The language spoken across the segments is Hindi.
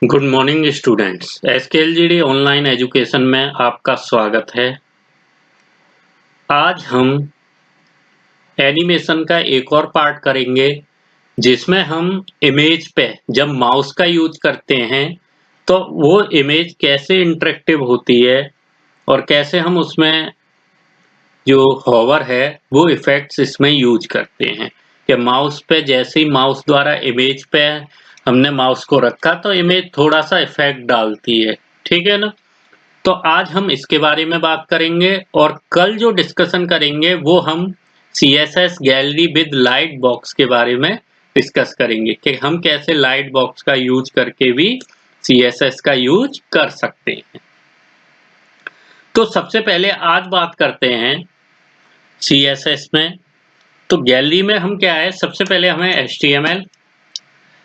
Good morning students. SKLGD online education में आपका स्वागत है। आज हम एनिमेशन का एक और पार्ट करेंगे जिसमें हम इमेज पे जब माउस का यूज करते हैं तो वो इमेज कैसे इंटरेक्टिव होती है और कैसे हम उसमें जो हॉवर है वो इफेक्ट्स इसमें यूज करते हैं कि माउस पे जैसे ही माउस द्वारा इमेज पे हमने माउस को रखा तो इमेज थोड़ा सा इफेक्ट डालती है। ठीक है ना। तो आज हम इसके बारे में बात करेंगे और कल जो डिस्कशन करेंगे वो हम CSS gallery with light box के बारे में डिस्कस करेंगे कि हम कैसे लाइट बॉक्स का यूज करके भी CSS का यूज कर सकते हैं। तो सबसे पहले आज बात करते हैं CSS में। तो गैलरी में हम क्या है, सबसे पहले हमें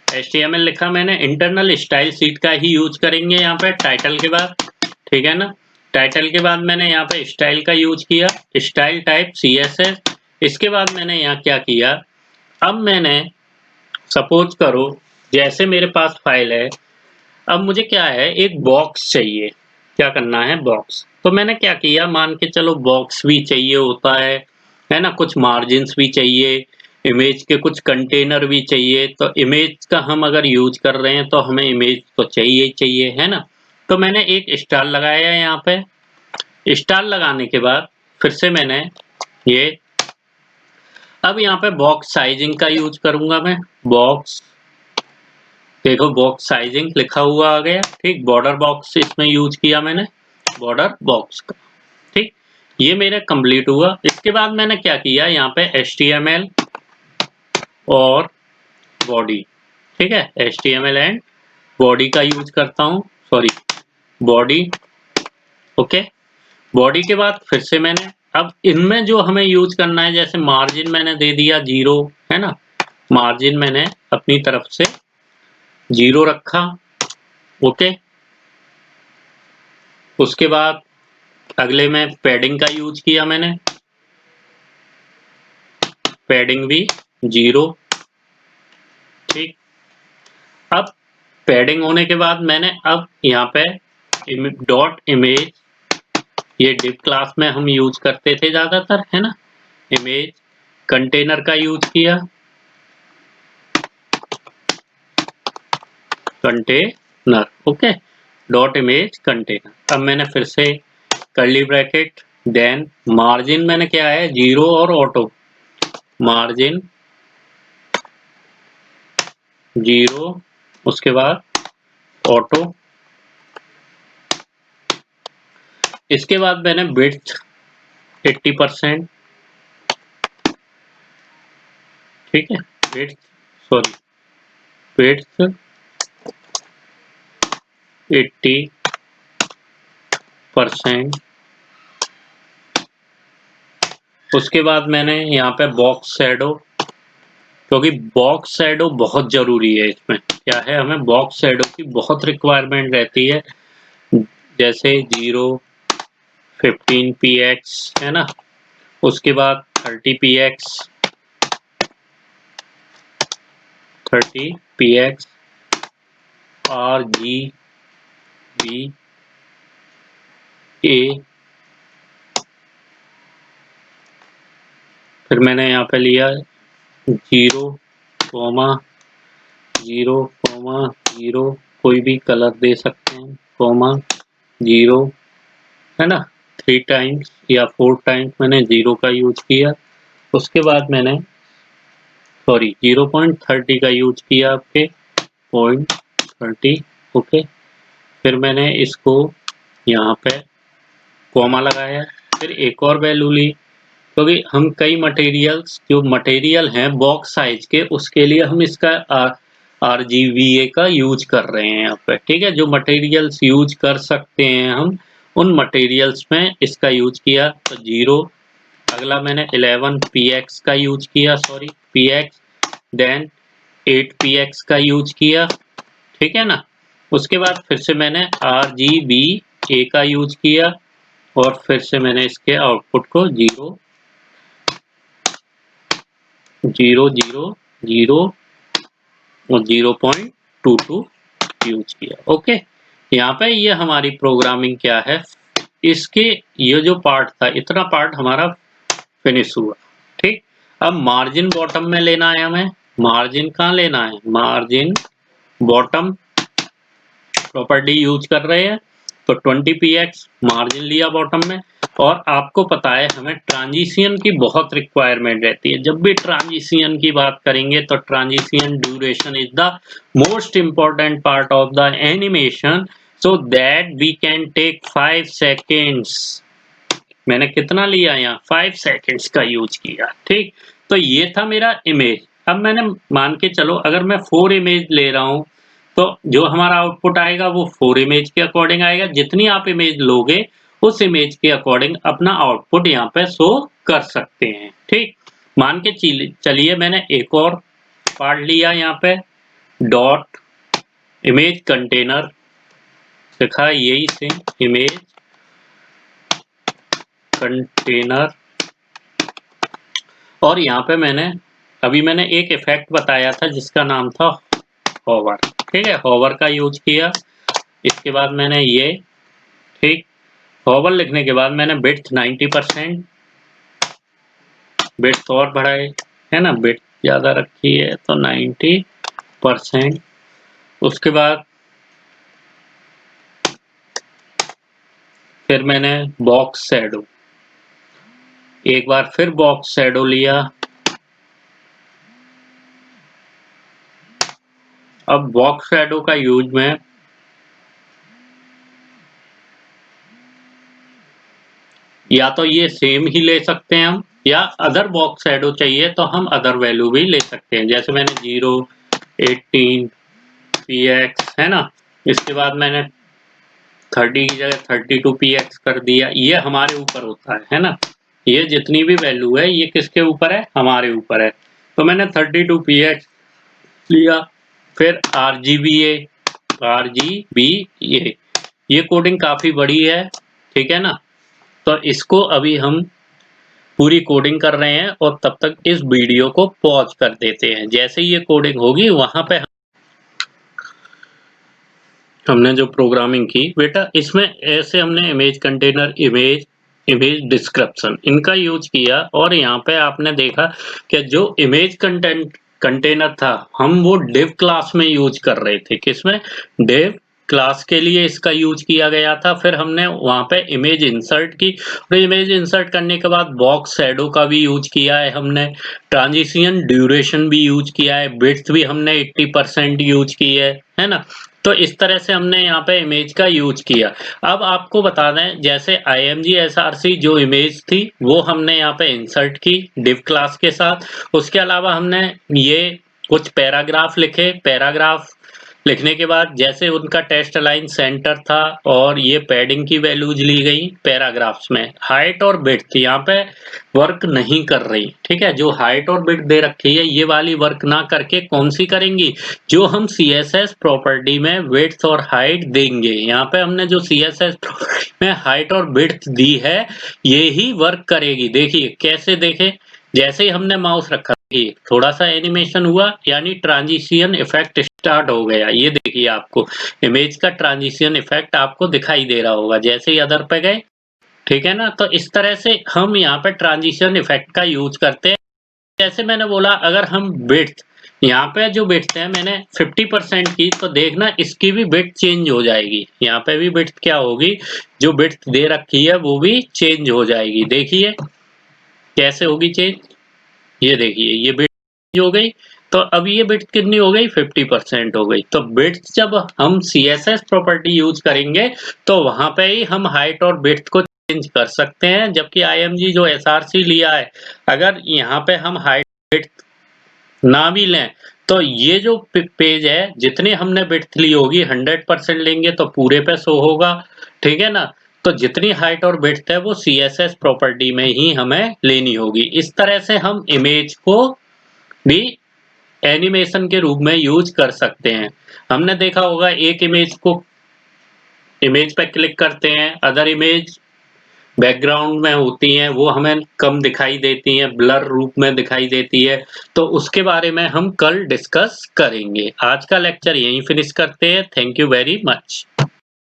HTML लिखा मैंने, इंटरनल स्टाइल शीट का ही यूज करेंगे यहाँ पे टाइटल के बाद। ठीक है ना। टाइटल के बाद मैंने यहाँ पे स्टाइल का यूज किया, स्टाइल टाइप CSS। इसके बाद मैंने यहाँ क्या किया, अब मैंने सपोज करो जैसे मेरे पास फाइल है, अब मुझे क्या है एक बॉक्स चाहिए। क्या करना है, बॉक्स। तो मैंने क्या किया, मान के चलो बॉक्स भी चाहिए होता है ना, कुछ मार्जिन्स भी चाहिए, इमेज के कुछ कंटेनर भी चाहिए। तो इमेज का हम अगर यूज कर रहे हैं तो हमें इमेज तो चाहिए ही चाहिए, है ना। तो मैंने एक स्टार लगाया है यहाँ पे। स्टार लगाने के बाद फिर से मैंने ये, अब यहाँ पे बॉक्स साइजिंग का यूज करूंगा मैं। बॉक्स, देखो बॉक्स साइजिंग लिखा हुआ आ गया। ठीक, बॉर्डर बॉक्स इसमें यूज किया मैंने, बॉर्डर बॉक्स का। ठीक, ये मेरा कंप्लीट हुआ। इसके बाद मैंने क्या किया, यहाँ पे HTML और बॉडी। ठीक है, HTML एंड बॉडी का यूज करता हूँ, सॉरी बॉडी। ओके, बॉडी के बाद फिर से मैंने, अब इनमें जो हमें यूज करना है, जैसे मार्जिन मैंने दे दिया 0, है ना। मार्जिन मैंने अपनी तरफ से 0 रखा। ओके, उसके बाद अगले में पैडिंग का यूज किया मैंने, पैडिंग भी 0। ठीक, अब पैडिंग होने के बाद मैंने अब यहाँ पे डॉट इमेज, ये डिव क्लास में हम यूज करते थे ज्यादातर, है ना। इमेज कंटेनर का यूज किया, container. Okay, dot image container. अब मैंने फिर से कर्ली ब्रैकेट, देन मार्जिन मैंने क्या है 0 और ऑटो, मार्जिन 0, उसके बाद ऑटो। इसके बाद मैंने विड्थ 80%। ठीक है, विड्थ, सॉरी विड्थ 80%। उसके बाद मैंने यहाँ पे बॉक्स शैडो, क्योंकि बॉक्स शैडो बहुत जरूरी है। इसमें क्या है, हमें बॉक्स शैडो की बहुत रिक्वायरमेंट रहती है। जैसे 0, 15px, है ना। उसके बाद 30px, 30px, RGB A। फिर मैंने यहाँ पे लिया 0, 0, कोई भी कलर दे सकते हैं, 0, है ना। 3 टाइम्स या 4 टाइम्स मैंने 0 का यूज किया। उसके बाद मैंने, सॉरी 0.30 का यूज किया, आपके 0.30। ओके, फिर मैंने इसको यहाँ पे कॉमा लगाया, फिर एक और वैल्यू ली, क्योंकि हम कई मटेरियल्स, जो मटेरियल हैं बॉक्स साइज के, उसके लिए हम इसका RGBA का यूज कर रहे हैं यहाँ पे। ठीक है, जो मटेरियल्स यूज कर सकते हैं हम, उन मटेरियल्स में इसका यूज किया। तो 0, अगला मैंने 11px का यूज किया, सॉरी px, देन 8px का यूज किया। ठीक है ना। उसके बाद फिर से मैंने RGBA का यूज किया और फिर से मैंने इसके आउटपुट को 0, 0, 0, 0 और 0.22 यूज किया। ओके, यहाँ पे ये हमारी प्रोग्रामिंग क्या है, इसके ये जो पार्ट था इतना पार्ट हमारा फिनिश हुआ। ठीक, अब मार्जिन बॉटम में लेना है हमें। मार्जिन कहाँ लेना है, मार्जिन बॉटम प्रॉपर्टी यूज कर रहे हैं तो 20px मार्जिन लिया बॉटम में। और आपको पता है हमें ट्रांजिशन की बहुत रिक्वायरमेंट रहती है। जब भी ट्रांजिशन की बात करेंगे तो transition duration is the most important part of the animation, so that we can take 5 seconds. मैंने कितना लिया यहाँ, 5 सेकेंड्स का यूज किया। ठीक, तो ये था मेरा इमेज। अब मैंने मान के चलो अगर मैं 4 इमेज ले रहा हूँ तो जो हमारा आउटपुट आएगा वो 4 इमेज के अकॉर्डिंग आएगा। जितनी आप इमेज लोगे उस इमेज के अकॉर्डिंग अपना आउटपुट यहाँ पे शो कर सकते हैं। ठीक, मान के चलिए मैंने एक और पार्ट लिया यहाँ पे, डॉट इमेज कंटेनर लिखा, यही सेम इमेज कंटेनर। और यहाँ पे मैंने एक इफेक्ट बताया था जिसका नाम था होवर। ठीक है, होवर का यूज किया। इसके बाद मैंने ये, ठीक, होवर लिखने के बाद मैंने बिट्स 90%, बिट्स और बढ़ाए है ना, बिट ज्यादा रखी है तो 90%। उसके बाद फिर मैंने बॉक्स शैडो, एक बार फिर बॉक्स शैडो लिया। अब बॉक्स शैडो का यूज में या तो ये सेम ही ले सकते हैं हम, या अदर बॉक्स शैडो चाहिए तो हम अदर वैल्यू भी ले सकते हैं। जैसे मैंने 0, 18 px है ना, इसके बाद मैंने 30 की जगह 32 px कर दिया। ये हमारे ऊपर होता है ना, ये जितनी भी वैल्यू है ये किसके ऊपर है, हमारे ऊपर है। तो मैंने 32 px लिया। फिर RGBA, ये कोडिंग काफी बड़ी है। ठीक है ना, तो इसको अभी हम पूरी कोडिंग कर रहे हैं और तब तक इस वीडियो को पॉज कर देते हैं। जैसे ये कोडिंग होगी वहां पे हमने जो प्रोग्रामिंग की बेटा, इसमें ऐसे हमने इमेज कंटेनर, इमेज डिस्क्रिप्शन इनका यूज किया। और यहाँ पे आपने देखा कि जो इमेज कंटेनर था हम वो डिव क्लास में यूज कर रहे थे। किसमें, डिव क्लास के लिए इसका यूज किया गया था। फिर हमने वहां पे इमेज इंसर्ट की, और इमेज इंसर्ट करने के बाद बॉक्स शैडो का भी यूज किया है हमने, ट्रांजिशन ड्यूरेशन भी यूज किया है, बिट्स भी हमने 80% यूज की है ना। तो इस तरह से हमने यहाँ पे इमेज का यूज किया। अब आपको बता दें, जैसे img src जो इमेज थी वो हमने यहाँ पे इंसर्ट की div क्लास के साथ। उसके अलावा हमने ये कुछ पैराग्राफ लिखे। पैराग्राफ लिखने के बाद जैसे उनका टेस्ट अलाइन सेंटर था और ये पैडिंग की वैल्यूज ली गई पैराग्राफ्स में। हाइट और विड्थ यहाँ पे वर्क नहीं कर रही। ठीक है, जो हाइट और विड्थ दे रखी है ये वाली वर्क ना करके कौन सी करेंगी, जो हम CSS प्रॉपर्टी में विड्थ और हाइट देंगे। यहाँ पे हमने जो CSS में हाइट और विड्थ दी है ये ही वर्क करेगी। देखिए कैसे, देखे जैसे ही हमने माउस रखा थोड़ा सा एनिमेशन हुआ, यानी ट्रांजिशन इफेक्ट स्टार्ट हो गया। ये देखिए आपको इमेज का ट्रांजिशन इफेक्ट आपको दिखाई दे रहा होगा जैसे ही अदर पे गए। ठीक है ना, तो इस तरह से हम यहाँ पे ट्रांजिशन इफेक्ट का यूज करते हैं। जैसे मैंने बोला अगर हम विड्थ, यहाँ पे जो विड्थ है मैंने 50% की, तो देखना इसकी भी विड्थ चेंज हो जाएगी। यहाँ पे भी विड्थ क्या होगी, जो विड्थ दे रखी है वो भी चेंज हो जाएगी। देखिए कैसे होगी चेंज, ये देखिए ये विड्थ हो गई। तो अब ये विड्थ कितनी हो गई, 50% हो गई। तो विड्थ जब हम CSS प्रॉपर्टी यूज करेंगे तो वहां पे ही हम हाइट और विड्थ को चेंज कर सकते हैं। जबकि IMG जो SRC लिया है, अगर यहाँ पे हम हाइट विड्थ ना भी लें तो ये जो पेज है जितनी हमने विड्थ ली होगी 100% लेंगे तो पूरे पे शो होगा। ठीक है ना, तो जितनी हाइट और विड्थ है वो CSS प्रॉपर्टी में ही हमें लेनी होगी। इस तरह से हम इमेज को भी एनिमेशन के रूप में यूज कर सकते हैं। हमने देखा होगा एक इमेज पे क्लिक करते हैं, अदर इमेज बैकग्राउंड में होती हैं वो हमें कम दिखाई देती हैं, ब्लर रूप में दिखाई देती है, तो उसके बारे में हम कल डिस्कस करेंगे। आज का लेक्चर यहीं फिनिश करते हैं। Thank you very much.